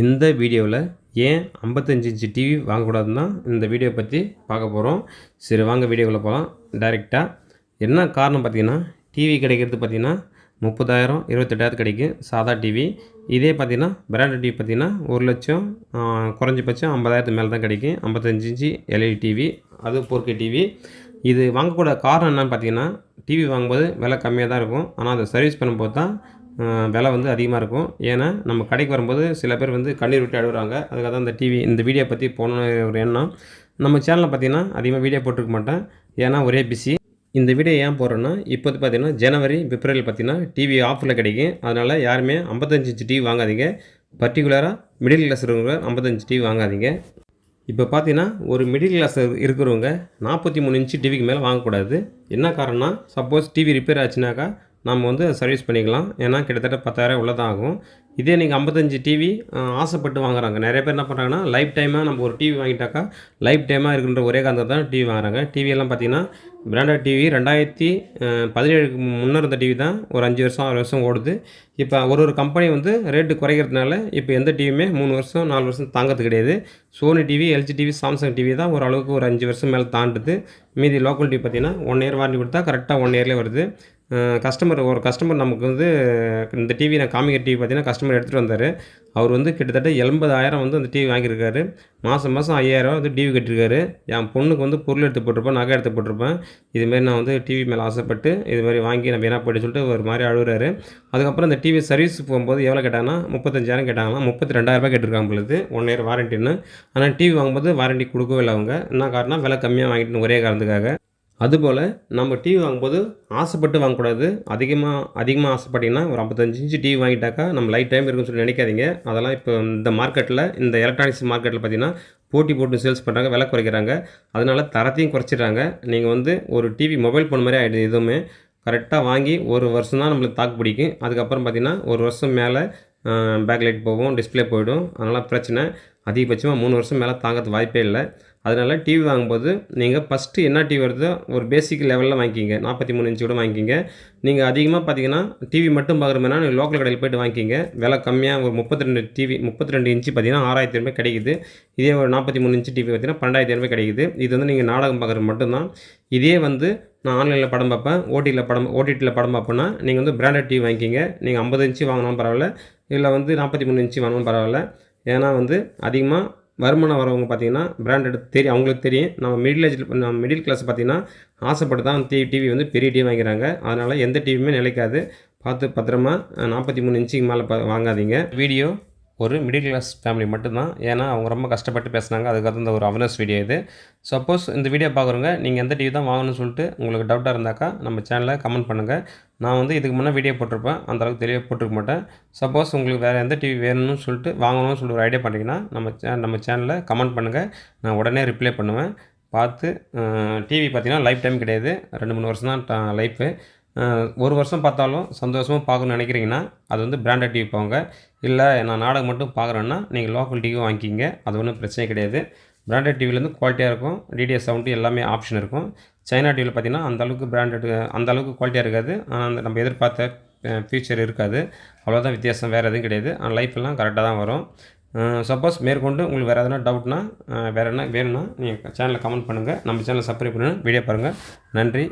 இந்த வீடியோவில் ஏன் 55 இன்ச்சு டிவி வாங்கக்கூடாதுன்னு தான் இந்த வீடியோ பற்றி பார்க்க போகிறோம். சரி வாங்க வீடியோக்குள்ளே போகலாம் டைரெக்டாக. என்ன காரணம் பார்த்தீங்கன்னா, டிவி கிடைக்கிறது பார்த்தீங்கன்னா 30,000 28,000 கிடைக்கும் சாதா டிவி. இதே பார்த்தீங்கன்னா பிராண்டட் டிவி பார்த்தீங்கன்னா 1,00,000 குறைஞ்சபட்சம் 50,000 மேலே தான் கிடைக்கும். 55 இன்ச்சு எல்இடி டிவி, அது 4K டிவி. இது வாங்கக்கூட காரணம் என்னன்னு பார்த்தீங்கன்னா, டிவி வாங்கும்போது விலை கம்மியாக தான் இருக்கும். ஆனால் அதை சர்வீஸ் பண்ணும்போது தான் விலை வந்து அதிகமாக இருக்கும். ஏன்னா நம்ம கடைக்கு வரும்போது சில பேர் வந்து கண்ணீர் விட்டு அழுகுறாங்க. அதுக்காக தான் இந்த வீடியோ பற்றி போகணுன்னு ஒரு எண்ணம். நம்ம சேனலில் பார்த்தீங்கன்னா அதிகமாக வீடியோ போட்டிருக்க மாட்டேன், ஏன்னா ஒரே பிஸி. இந்த வீடியோ ஏன் போடுறேன்னா, இப்போது பார்த்தீங்கன்னா ஜனவரி பிப்ரவரியில் பார்த்தீங்கன்னா டிவி ஆஃபரில் கிடைக்கும். அதனால் யாருமே 55 இன்ச்சு டிவி வாங்காதீங்க. பர்டிகுலராக மிடில் கிளாஸ் இருக்கிறவங்க 55 டிவி வாங்காதீங்க. இப்போ பார்த்தீங்கன்னா ஒரு மிடில் கிளாஸ் இருக்கிறவங்க 43 இன்ச்சு டிவிக்கு மேலே வாங்கக்கூடாது. என்ன காரணம்னா, சப்போஸ் டிவி ரிப்பேர் ஆச்சுனாக்கா நம்ம வந்து சர்வீஸ் பண்ணிக்கலாம். ஏன்னா கிட்டத்தட்ட 10,000 உள்ள தான் ஆகும். இதே நீங்கள் 55 டிவி ஆசைப்பட்டு வாங்குறாங்க. நிறைய பேர் என்ன பண்ணுறாங்கன்னா, லைஃப் டைமாக நம்ம ஒரு டிவி வாங்கிட்டாக்கா லைஃப் டைமாக இருக்கின்ற ஒரே காரணத்தை தான் டிவி வாங்குறாங்க. டிவியெல்லாம் பார்த்தீங்கன்னா பிராண்டட் டிவி 2017க்கு முன்னே இருந்த டிவி தான் ஒரு 5 வருஷம் 6 வருஷம் ஓடுது. இப்போ ஒரு கம்பெனி வந்து ரேட்டு குறைக்கிறதுனால இப்போ எந்த டிவியுமே 3 வருஷம் 4 வருஷம் தாங்கிறது கிடையாது. Sony TV, LG TV, Samsung TV தான் ஓரளவுக்கு ஒரு 5 வருஷம் மேலே தாண்டுது. மீதி லோக்கல் டிவி பார்த்தீங்கன்னா 1 இயர் வாரண்டி கொடுத்தா கரெக்டாக 1 இயர்லேயே வருது. ஒரு கஸ்டமர் நமக்கு வந்து இந்த டிவி நான் காமிக்கிற டிவி பார்த்தீங்கன்னா கஸ்டமர் எடுத்துகிட்டு வந்தார். அவர் வந்து கிட்டத்தட்ட 80,000 வந்து அந்த டிவி வாங்கியிருக்காரு. மாதம் 5,000 வந்து டிவி கட்டியிருக்காரு. என் பொண்ணுக்கு வந்து பொருள் எடுத்து போட்டிருப்பேன், நகை எடுத்து போட்டிருப்பேன். இதுமாரி நான் வந்து டிவி மேலே ஆசைப்பட்டு இதுமாதிரி வாங்கி நான் வீணாக போய்ட்டு சொல்லிட்டு ஒரு மாதிரி அழுகுறாரு. அதுக்கப்புறம் இந்த டிவி சர்வீஸ் போகும்போது எவ்வளோ கேட்டாங்கன்னா 35,000 கேட்டாங்கன்னா 32,000 கேட்டிருக்காங்க பொழுது 1 இயர் வாரண்டின்னு. ஆனால் டிவி வாங்கும்போது வாரண்டி கொடுக்கவே இல்லை அவங்க. என்ன காரணம், விலை கம்மியாக வாங்கிட்டு ஒரே காரணத்துக்காக. அதுபோல் நம்ம டிவி வாங்கும்போது ஆசைப்பட்டு வாங்கக்கூடாது. அதிகமாக ஆசைப்பட்டிங்கன்னா ஒரு 55 இன்ச்சு டிவி வாங்கிட்டாக்கா நம்ம லைஃப் டைம் இருக்குன்னு சொல்லி நினைக்காதீங்க. அதெல்லாம் இப்போ இந்த மார்க்கெட்டில், இந்த எலக்ட்ரானிக்ஸ் மார்க்கெட்டில் பார்த்தீங்கன்னா போட்டு சேல்ஸ் பண்ணுறாங்க, விலை குறைக்கிறாங்க. அதனால தரத்தையும் குறைச்சிடுறாங்க. நீங்கள் வந்து ஒரு டிவி மொபைல் ஃபோன் மாதிரி ஆகிடுது. எதுவுமே கரெக்டாக வாங்கி ஒரு வருஷம் தான் நம்மளுக்கு தாக்கு பிடிக்கும். அதுக்கப்புறம் பார்த்திங்கன்னா ஒரு வருஷம் மேலே பேக்லைட் போகும், டிஸ்பிளே போய்டும். அதனால் பிரச்சனை. அதிகபட்சமாக 3 வருஷம் மேலே தாங்கிறது வாய்ப்பே இல்லை. அதனால் டிவி வாங்கும்போது நீங்கள் ஃபஸ்ட்டு என்ன டிவி வருதோ ஒரு பேசிக் லெவலில் வாங்கிக்கிங்க. 43 இன்ச்சு கூட வாங்கிக்கிங்க. நீங்கள் அதிகமாக பார்த்தீங்கன்னா டிவி மட்டும் பார்க்குறோம்னா நீங்கள் லோக்கல் கடையில் போய்ட்டு வாங்கிக்கிங்க. விலை கம்மியாக ஒரு 32 இன்ச்சு பார்த்தீங்கன்னா 6,000 கிடைக்குது. இதே ஒரு 43 இன்ச்சு டிவி பார்த்தீங்கன்னா 12,000 கிடைக்குது. இது வந்து நீங்கள் நாடகம் பார்க்குறது மட்டும்தான். இதே வந்து நான் ஆன்லைனில் படம் பார்ப்பேன், ஓடிடியில் படம் பார்ப்பேன்னா நீங்கள் வந்து பிராண்டட் டிவி வாங்கிக்கிங்க. நீங்கள் 50 இன்ச்சு வாங்கினாலும் பரவாயில்ல, இல்லை வந்து 43 இன்ச்சு வாங்கினாலும் பரவாயில்ல. ஏன்னா வந்து அதிகமாக வருமானம் வரவங்க பார்த்தீங்கன்னா பிராண்டட் தெரியும், அவங்களுக்கு தெரியும். நம்ம மிடில் கிளாஸ் பார்த்தீங்கன்னா ஆசைப்பட்டு தான் டிவி வந்து பெரிய டிவி வாங்கிறாங்க. அதனால் எந்த டிவியுமே நிலைக்காது. பார்த்து பத்திரமா 43 இன்ச்சுக்கு மேலே வாங்காதீங்க. வீடியோ ஒரு மிடில் கிளாஸ் ஃபேமிலி மட்டும்தான். ஏன்னா அவங்க ரொம்ப கஷ்டப்பட்டு பேசுனாங்க. அதுக்காக இந்த ஒரு அவேர்னஸ் வீடியோ இது. சப்போஸ் இந்த வீடியோ பார்க்குறவங்க நீங்கள் எந்த டிவி தான் வாங்கணும்னு சொல்லிட்டு உங்களுக்கு டவுட்டாக இருந்தாக்கா நம்ம சேனலில் கமெண்ட் பண்ணுங்கள். நான் வந்து இதுக்கு முன்னே வீடியோ போட்டிருப்பேன், அந்தளவுக்கு தெளிவாக போட்டிருக்க மாட்டேன். சப்போஸ் உங்களுக்கு வேறு எந்த டிவி வேணும்னு சொல்லிட்டு வாங்கணும்னு சொல்லிட்டு ஒரு ஐடியா பண்ணிங்கன்னா நம்ம சேனலில் கமெண்ட் பண்ணுங்கள். நான் உடனே ரிப்ளை பண்ணுவேன். பார்த்து டிவி பார்த்தீங்கன்னா லைஃப் டைம் கிடையாது, 2-3 வருஷம் தான் லைஃபு. ஒரு வருஷம் பார்த்தாலும் சந்தோஷமாக பார்க்கணுன்னு நினைக்கிறீங்கன்னா அது வந்து பிராண்டட் டிவி போங்க. இல்லை நான் நாடகம் மட்டும் பார்க்குறேன்னா நீங்கள் லோக்கல் டிவி வாங்கிக்கிங்க. அது ஒன்றும் பிரச்சனை கிடையாது. பிராண்டட் டிவிலேருந்து குவாலிட்டியாக இருக்கும், டிடிஎஸ் சவுண்டு எல்லாமே ஆப்ஷன் இருக்கும். சைனா டிவியில் பார்த்தீங்கன்னா அந்தளவுக்கு குவாலிட்டியாக இருக்காது. ஆனால் நம்ம எதிர்பார்த்த ஃபியூச்சர் இருக்காது. அவ்வளோதான் வித்தியாசம், வேறு எதுவும் கிடையாது. ஆனால் லைஃப் எல்லாம் கரெக்டாக தான் வரும். சப்போஸ் மேற்கொண்டு உங்களுக்கு வேறு எதனா டவுட்னா வேறு என்ன வேணும்னா நீங்கள் சேனலில் கமெண்ட் பண்ணுங்கள். நம்ம சேனலை சப்ஸ்கிரைப் பண்ணுங்கள், வீடியோ பாருங்கள். நன்றி.